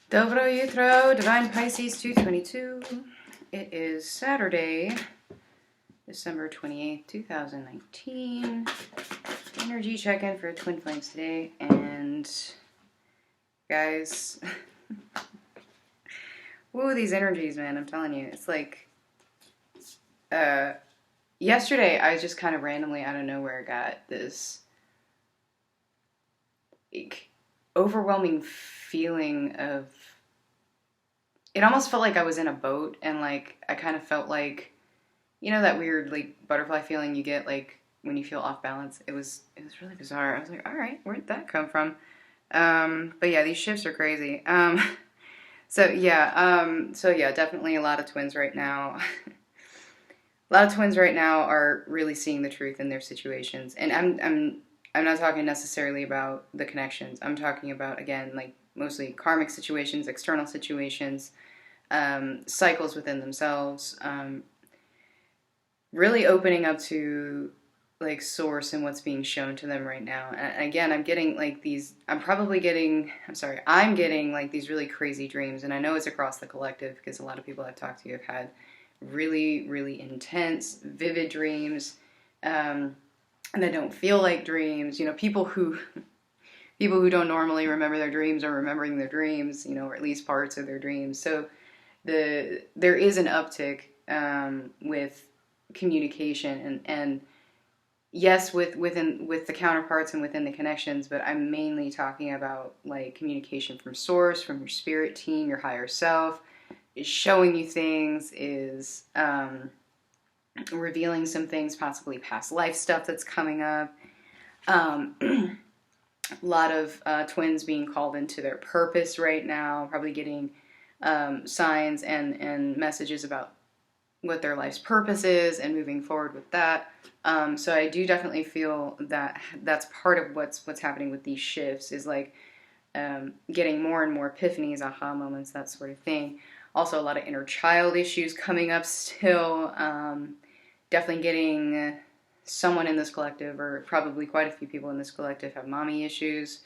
Dobro Jutro, Divine Pisces 222. It is Saturday, December 28th, 2019. Energy check-in for Twin Flames today. And guys, woo, these energies, man, I'm telling you. It's like, yesterday I just kind of randomly out of nowhere got this overwhelming feeling of, it almost felt like I was in a boat, and like I kind of felt like, you know, that weird like butterfly feeling you get like when you feel off balance. It was really bizarre. I was like, all right, where'd that come from? But yeah, these shifts are crazy. So yeah, definitely a lot of twins right now. A lot of twins right now are really seeing the truth in their situations, and I'm not talking necessarily about the connections. I'm talking about, again, like mostly karmic situations, external situations, cycles within themselves, really opening up to like source and what's being shown to them right now. And again, I'm getting like these, I'm getting like these really crazy dreams. And I know it's across the collective because a lot of people I've talked to have had really, really intense, vivid dreams. And they don't feel like dreams. You know, people who don't normally remember their dreams are remembering their dreams, you know, or at least parts of their dreams. So there is an uptick with communication and yes, with the counterparts and within the connections, but I'm mainly talking about like communication from source, from your spirit team, your higher self, is showing you things, is revealing some things, possibly past life stuff that's coming up. A lot of twins being called into their purpose right now, probably getting signs and messages about what their life's purpose is and moving forward with that. So I do definitely feel that that's part of what's happening with these shifts, is like getting more and more epiphanies, aha moments, that sort of thing. Also, a lot of inner child issues coming up still. Definitely getting someone in this collective, or probably quite a few people in this collective, have mommy issues.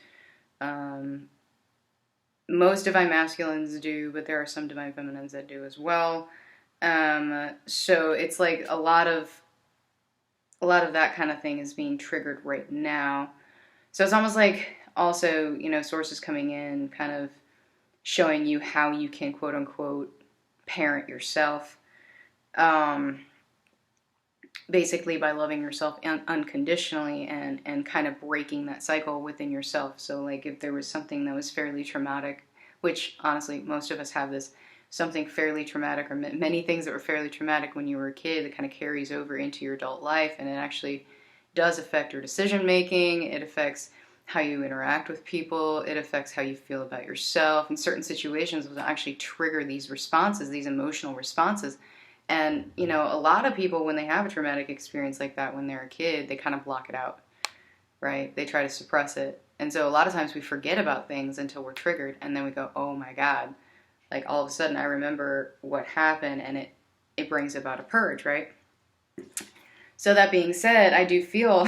Most divine masculines do, but there are some divine feminines that do as well. So it's like a lot of that kind of thing is being triggered right now. So it's almost like also, you know, sources coming in, kind of showing you how you can quote unquote parent yourself. Basically by loving yourself unconditionally and kind of breaking that cycle within yourself. So like if there was something that was fairly traumatic, which honestly most of us have this, something fairly traumatic, or many things that were fairly traumatic when you were a kid, that kind of carries over into your adult life, and it actually does affect your decision making. It affects how you interact with people. It affects how you feel about yourself. In certain situations, will actually trigger these responses, these emotional responses. And, you know, a lot of people, when they have a traumatic experience like that when they're a kid, they kind of block it out, right? They try to suppress it. And so a lot of times we forget about things until we're triggered, and then we go, oh my God. Like all of a sudden I remember what happened, and it brings about a purge, right? So that being said, I do feel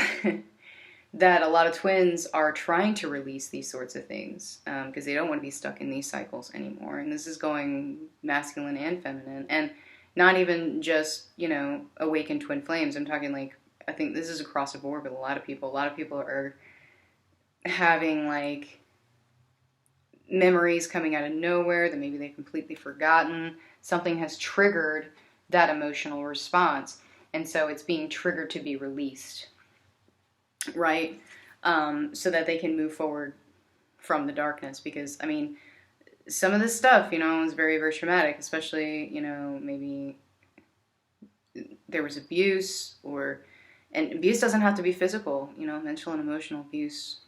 that a lot of twins are trying to release these sorts of things because they don't want to be stuck in these cycles anymore. And this is going masculine and feminine, and not even just, you know, awakened twin flames. I'm talking like, I think this is across the board with a lot of people. A lot of people are having like memories coming out of nowhere that maybe they've completely forgotten. Something has triggered that emotional response, and so it's being triggered to be released, right? So that they can move forward from the darkness. Because, I mean, some of this stuff, you know, is very, very traumatic, especially, you know, maybe there was abuse, and abuse doesn't have to be physical, you know, mental and emotional abuse.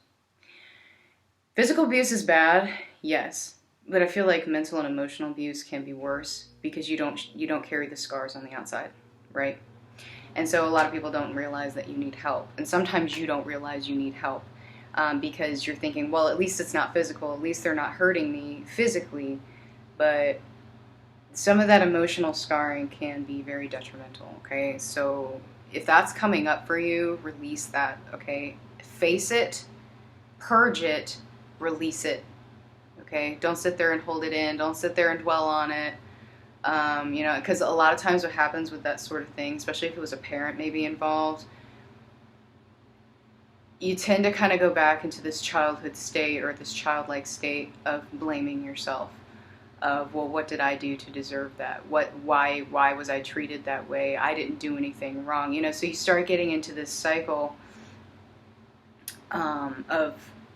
Physical abuse is bad, yes, but I feel like mental and emotional abuse can be worse because you don't carry the scars on the outside, right? And so a lot of people don't realize that you need help, and sometimes you don't realize you need help because you're thinking, well, at least it's not physical, at least they're not hurting me physically, but some of that emotional scarring can be very detrimental, okay? So if that's coming up for you, release that, okay? Face it, purge it, release it, Okay, don't sit there and hold it in. Don't sit there and dwell on it. You know, because a lot of times what happens with that sort of thing, especially if it was a parent maybe involved, you tend to kind of go back into this childhood state or this childlike state of blaming yourself. Of, well, what did I do to deserve that? Why was I treated that way? I didn't do anything wrong. You know, so you start getting into this cycle of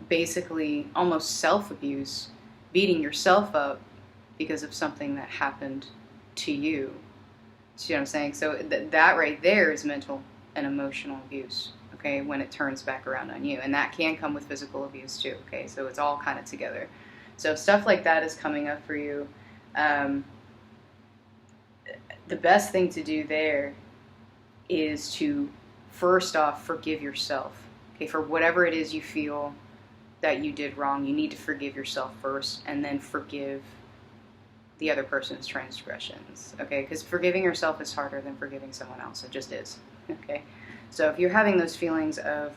basically almost self-abuse, beating yourself up because of something that happened to you. See what I'm saying? So that right there is mental and emotional abuse, okay, when it turns back around on you. And that can come with physical abuse too, okay? So it's all kind of together. So if stuff like that is coming up for you, the best thing to do there is to, first off, forgive yourself. Okay, for whatever it is you feel that you did wrong, you need to forgive yourself first, and then forgive the other person's transgressions. Okay, because forgiving yourself is harder than forgiving someone else. It just is. Okay, so if you're having those feelings of,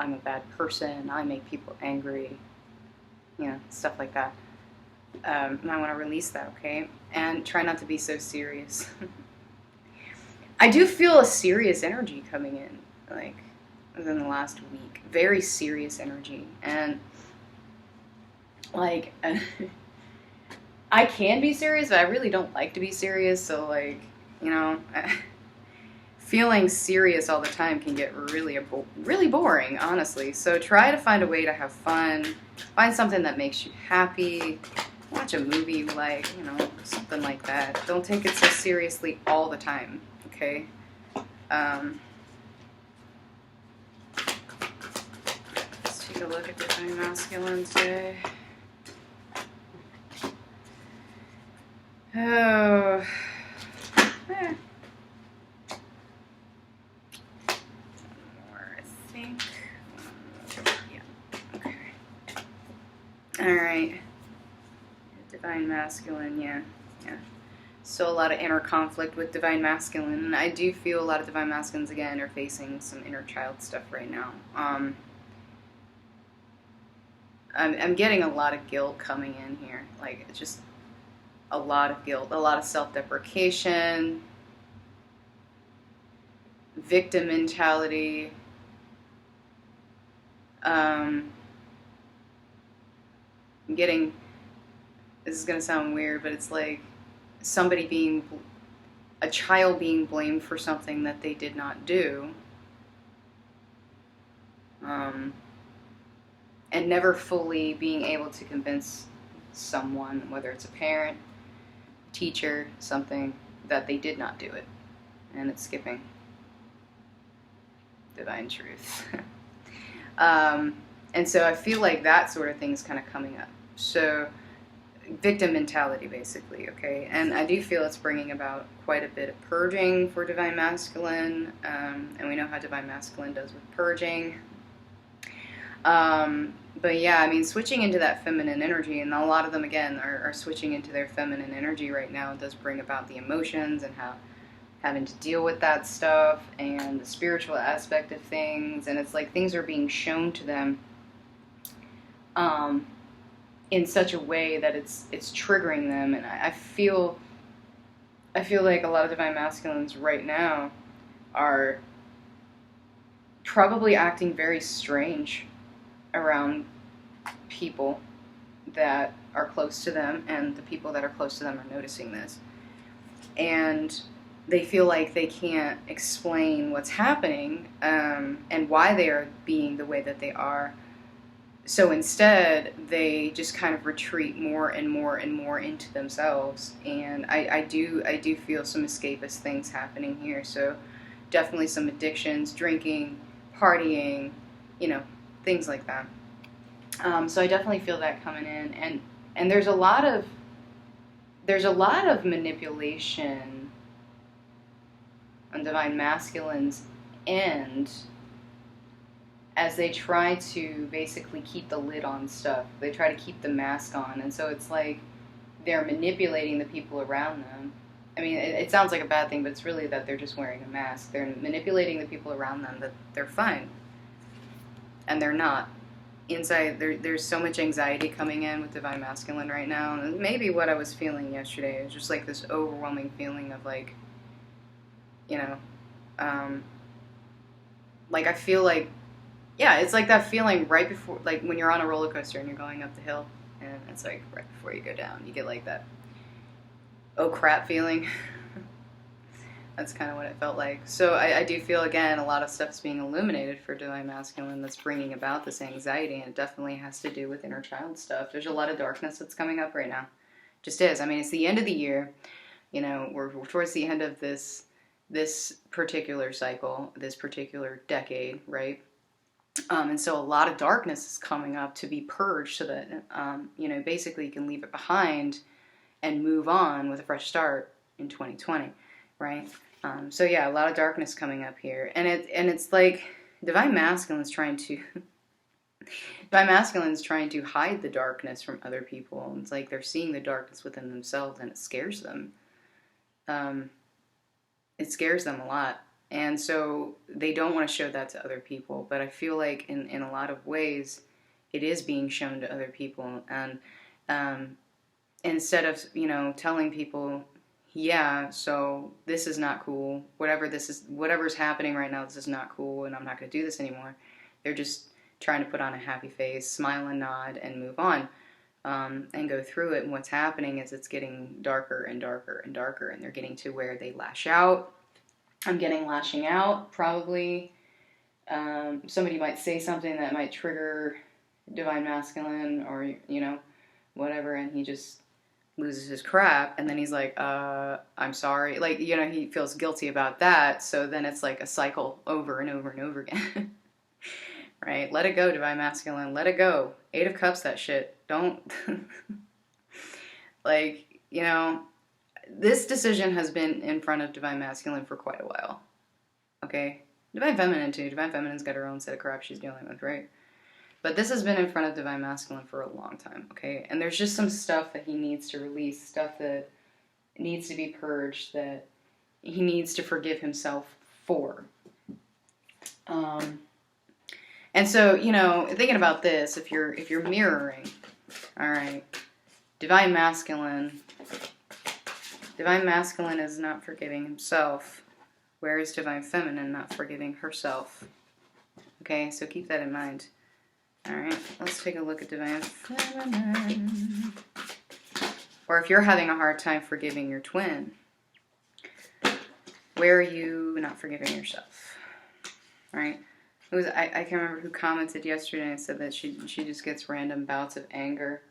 I'm a bad person, I make people angry, you know, stuff like that, I want to release that, okay? And try not to be so serious. I do feel a serious energy coming in, like, within the last week. Very serious energy. And, like, I can be serious, but I really don't like to be serious, so, like, you know, feeling serious all the time can get really boring, honestly. So try to find a way to have fun. Find something that makes you happy. Watch a movie you like, you know, something like that. Don't take it so seriously all the time, okay? Let's take a look at Divine Masculine today. Oh. Eh. Alright. Divine Masculine, yeah. So a lot of inner conflict with Divine Masculine. And I do feel a lot of Divine Masculines, again, are facing some inner child stuff right now. I'm getting a lot of guilt coming in here. Like, just a lot of guilt. A lot of self-deprecation. Victim mentality. I'm getting, this is going to sound weird, but it's like a child being blamed for something that they did not do. And never fully being able to convince someone, whether it's a parent, teacher, something, that they did not do it. And it's skipping divine truth. And so I feel like that sort of thing is kind of coming up. So victim mentality, basically, okay? And I do feel it's bringing about quite a bit of purging for Divine Masculine, and we know how Divine Masculine does with purging. But yeah, I mean, switching into that feminine energy, and a lot of them, again, are switching into their feminine energy right now. It does bring about the emotions and how having to deal with that stuff and the spiritual aspect of things, and it's like things are being shown to them in such a way that it's triggering them. And I feel like a lot of Divine Masculines right now are probably acting very strange around people that are close to them, and the people that are close to them are noticing this. And they feel like they can't explain what's happening, and why they are being the way that they are. So instead, they just kind of retreat more and more and more into themselves. And I do feel some escapist things happening here. So definitely some addictions, drinking, partying, you know, things like that. So I definitely feel that coming in. And there's a lot of manipulation on Divine Masculine's end, as they try to basically keep the lid on stuff. They try to keep the mask on. And so it's like they're manipulating the people around them. I mean, it sounds like a bad thing, but it's really that they're just wearing a mask. They're manipulating the people around them that they're fine. And they're not. inside there's so much anxiety coming in with Divine Masculine right now. And maybe what I was feeling yesterday is just like this overwhelming feeling of like, you know, like I feel like, yeah, it's like that feeling right before, like when you're on a roller coaster and you're going up the hill, and it's like right before you go down, you get like that oh crap feeling. That's kind of what it felt like. So I do feel, again, a lot of stuff's being illuminated for Divine Masculine that's bringing about this anxiety, and it definitely has to do with inner child stuff. There's a lot of darkness that's coming up right now. Just is. I mean, it's the end of the year. You know, we're towards the end of this particular cycle, this particular decade, right? And so a lot of darkness is coming up to be purged so that, you know, basically you can leave it behind and move on with a fresh start in 2020, right? So yeah, a lot of darkness coming up here, and it's like Divine Masculine is trying to Divine Masculine is trying to hide the darkness from other people. It's like they're seeing the darkness within themselves, and it scares them. It scares them a lot, and so they don't want to show that to other people. But I feel like in a lot of ways, it is being shown to other people, and instead of, you know, telling people, yeah, so this is not cool, whatever's happening right now, this is not cool, and I'm not going to do this anymore. They're just trying to put on a happy face, smile and nod, and move on, and go through it. And what's happening is it's getting darker and darker and darker, and they're getting to where they lash out. I'm getting lashing out, probably. Somebody might say something that might trigger Divine Masculine, or, you know, whatever, and he just loses his crap, and then he's like, I'm sorry. Like, you know, he feels guilty about that, so then it's like a cycle over and over and over again. Right? Let it go, Divine Masculine. Let it go. 8 of Cups, that shit. Don't... like, you know, this decision has been in front of Divine Masculine for quite a while. Okay? Divine Feminine, too. Divine Feminine's got her own set of crap she's dealing with, right? But this has been in front of Divine Masculine for a long time, okay? And there's just some stuff that he needs to release, stuff that needs to be purged, that he needs to forgive himself for. And so, you know, thinking about this, if you're mirroring, all right, Divine Masculine is not forgiving himself, whereas Divine Feminine not forgiving herself. Okay, so keep that in mind. Alright, let's take a look at Divine Feminine. Or if you're having a hard time forgiving your twin, where are you not forgiving yourself? Alright, I can't remember who commented yesterday and said that she just gets random bouts of anger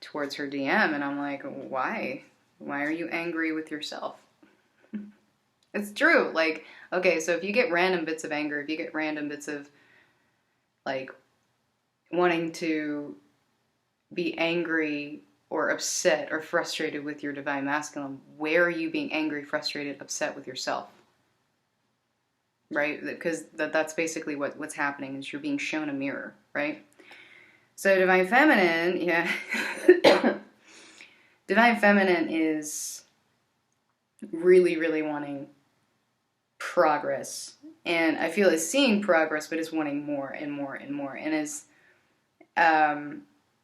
towards her DM, and I'm like, why? Why are you angry with yourself? It's true. Like, okay, so if you get random bits of anger, if you get random bits of, like, wanting to be angry or upset or frustrated with your Divine Masculine, where are you being angry, frustrated, upset with yourself? Right? Because that's basically what's happening, is you're being shown a mirror, right? So Divine Feminine, yeah. Divine Feminine is really, really wanting progress. And I feel is seeing progress, but is wanting more and more and more. And is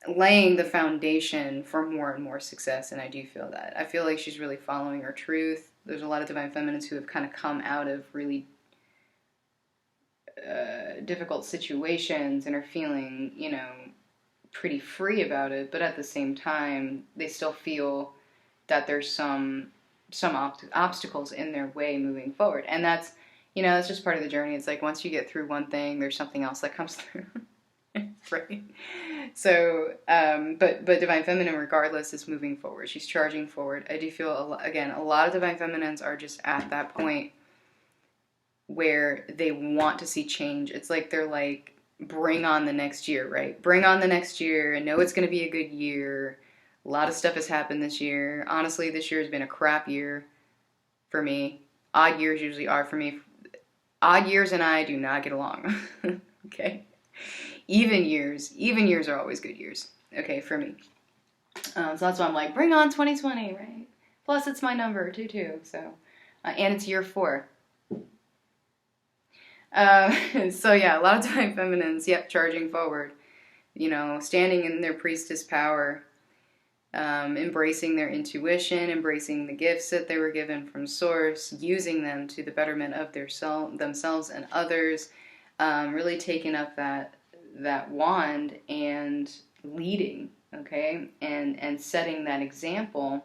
laying the foundation for more and more success, and I do feel that. I feel like she's really following her truth. There's a lot of Divine Feminines who have kind of come out of really difficult situations and are feeling, you know, pretty free about it, but at the same time, they still feel that there's some obstacles in their way moving forward. And that's, you know, that's just part of the journey. It's like once you get through one thing, there's something else that comes through. Right. So, but Divine Feminine, regardless, is moving forward. She's charging forward. I do feel, a lot of Divine Feminines are just at that point where they want to see change. It's like they're like, bring on the next year, right? Bring on the next year. I know it's going to be a good year. A lot of stuff has happened this year. Honestly, this year has been a crap year for me. Odd years usually are for me. Odd years and I do not get along. Okay? Even years are always good years. Okay, for me. So that's why I'm like, bring on 2020, right? Plus, it's my number, too. So, and it's year 4. So yeah, a lot of Divine Feminines, yep, charging forward. you know, standing in their priestess power, embracing their intuition, embracing the gifts that they were given from source, using them to the betterment of themselves and others, really taking up that wand and leading, okay, and setting that example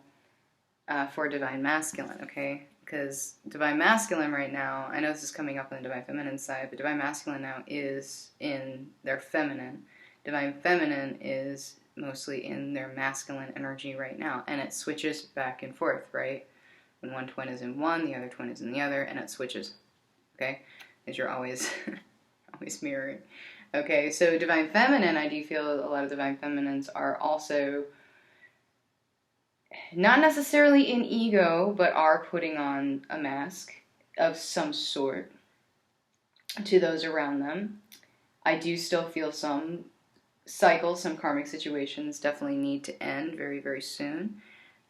for Divine Masculine, okay? Because Divine Masculine right now, I know this is coming up on the Divine Feminine side, but Divine Masculine now is in their feminine. Divine Feminine is mostly in their masculine energy right now, and it switches back and forth, right? When one twin is in one, the other twin is in the other, and it switches, okay? Because you're always always mirroring. Okay, so Divine Feminine, I do feel a lot of Divine Feminines are also not necessarily in ego, but are putting on a mask of some sort to those around them. I do still feel some cycles, some karmic situations definitely need to end very, very soon.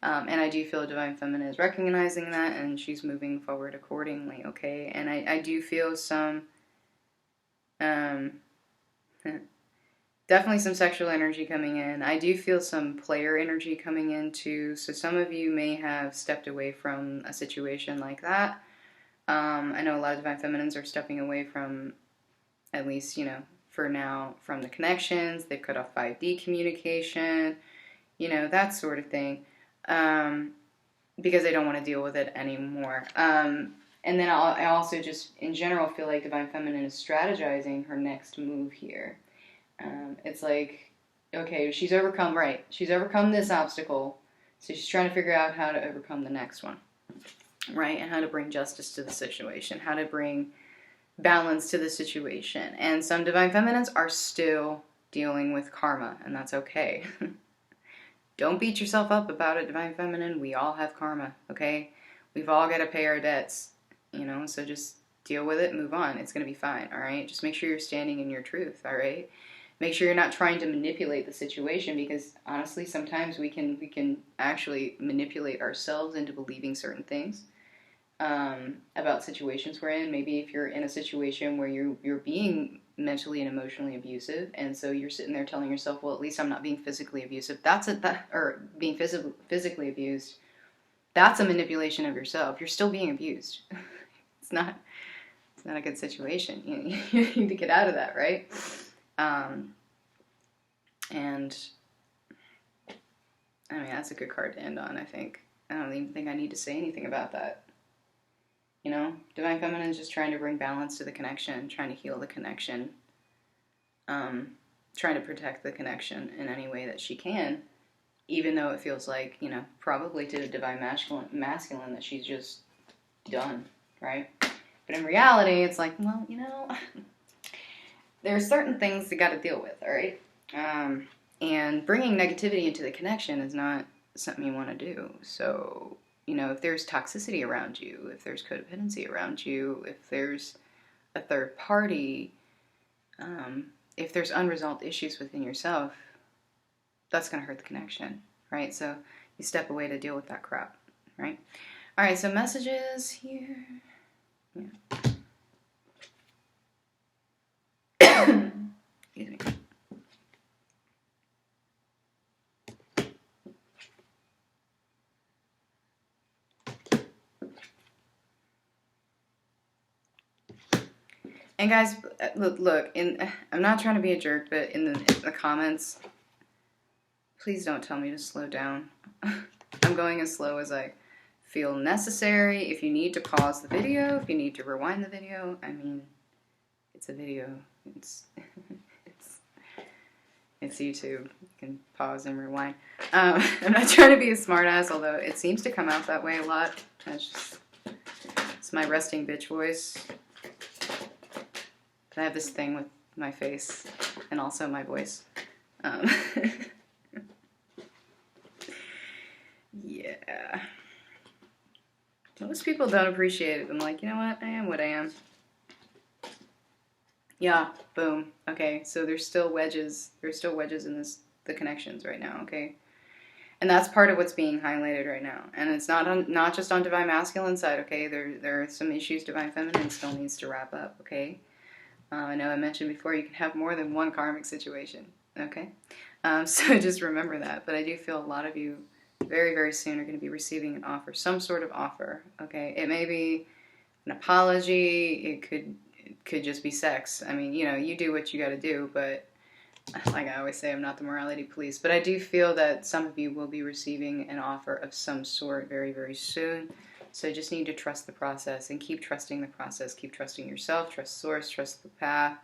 And I do feel Divine Feminine is recognizing that, and she's moving forward accordingly, okay? And I do feel some, definitely some sexual energy coming in. I do feel some player energy coming in too. So some of you may have stepped away from a situation like that. I know a lot of Divine Feminines are stepping away from, at least, you know, for now, from the connections. They've cut off 5D communication, you know, that sort of thing, because they don't want to deal with it anymore. And then I also just, in general, feel like Divine Feminine is strategizing her next move here. It's like, okay, she's overcome this obstacle, so she's trying to figure out how to overcome the next one, right? And how to bring justice to the situation, how to bring balance to the situation. And some Divine Feminines are still dealing with karma, and that's okay. Don't beat yourself up about it, Divine Feminine. We all have karma, okay? We've all got to pay our debts, you know, so just deal with it, move on. It's going to be fine, all right? Just make sure you're standing in your truth, all right? Make sure you're not trying to manipulate the situation, because honestly, sometimes we can actually manipulate ourselves into believing certain things about situations we're in. Maybe if you're in a situation where you're being mentally and emotionally abusive, and so you're sitting there telling yourself, well, at least I'm not being physically abusive. Or being physically abused. That's a manipulation of yourself. You're still being abused. It's not a good situation. You need to get out of that, right? And I mean, that's a good card to end on, I think. I don't even think I need to say anything about that. You know, Divine Feminine is just trying to bring balance to the connection, trying to heal the connection, trying to protect the connection in any way that she can, even though it feels like, you know, probably to the Divine Masculine that she's just done, right? But in reality, it's like, well, you know, there are certain things you got to deal with, all right? And bringing negativity into the connection is not something you want to do. So, you know, if there's toxicity around you, if there's codependency around you, if there's a third party, if there's unresolved issues within yourself, that's going to hurt the connection, right? So you step away to deal with that crap, right? All right, so messages here. Yeah. Excuse me. And guys, look, I'm not trying to be a jerk, but in the comments, please don't tell me to slow down. I'm going as slow as I feel necessary. If you need to pause the video, if you need to rewind the video, I mean, it's a video. It's YouTube. You can pause and rewind. I'm not trying to be a smartass, although it seems to come out that way a lot. It's my resting bitch voice. But I have this thing with my face and also my voice. Yeah. Most people don't appreciate it. I'm like, you know what? I am what I am. Yeah, boom. Okay, so there's still wedges. There's still wedges in the connections right now, okay? And that's part of what's being highlighted right now. And it's not just on Divine Masculine side, okay? There are some issues Divine Feminine still needs to wrap up, okay? I know I mentioned before you can have more than one karmic situation. Okay? So just remember that. But I do feel a lot of you very, very soon are going to be receiving an offer, some sort of offer. Okay? It may be an apology. It could just be sex. I mean, you know, you do what you got to do, but like I always say, I'm not the morality police. But I do feel that some of you will be receiving an offer of some sort very, very soon. So you just need to trust the process and keep trusting the process. Keep trusting yourself, trust source, trust the path,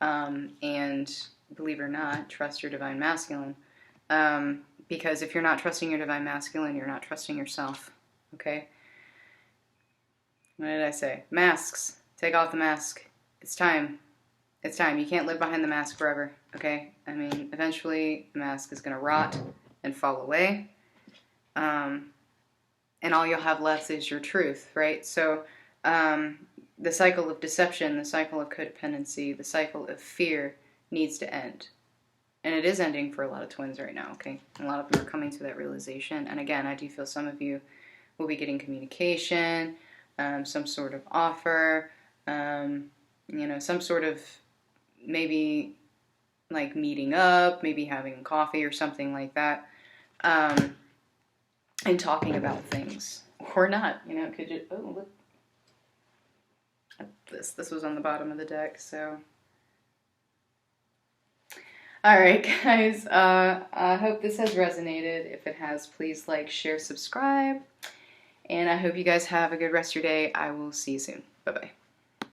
and believe it or not, trust your divine masculine. Because if you're not trusting your divine masculine, you're not trusting yourself. Okay? What did I say? Masks. Take off the mask. It's time. It's time. You can't live behind the mask forever. Okay? I mean, eventually the mask is going to rot and fall away. And all you'll have left is your truth, right? So the cycle of deception, the cycle of codependency, the cycle of fear needs to end. And it is ending for a lot of twins right now, okay? A lot of them are coming to that realization. And again, I do feel some of you will be getting communication, some sort of offer, some sort of maybe like meeting up, maybe having coffee or something like that, and talking about things. Or not, could you, oh, look. This was on the bottom of the deck, so. Alright, guys, I hope this has resonated. If it has, please like, share, subscribe. And I hope you guys have a good rest of your day. I will see you soon. Bye-bye.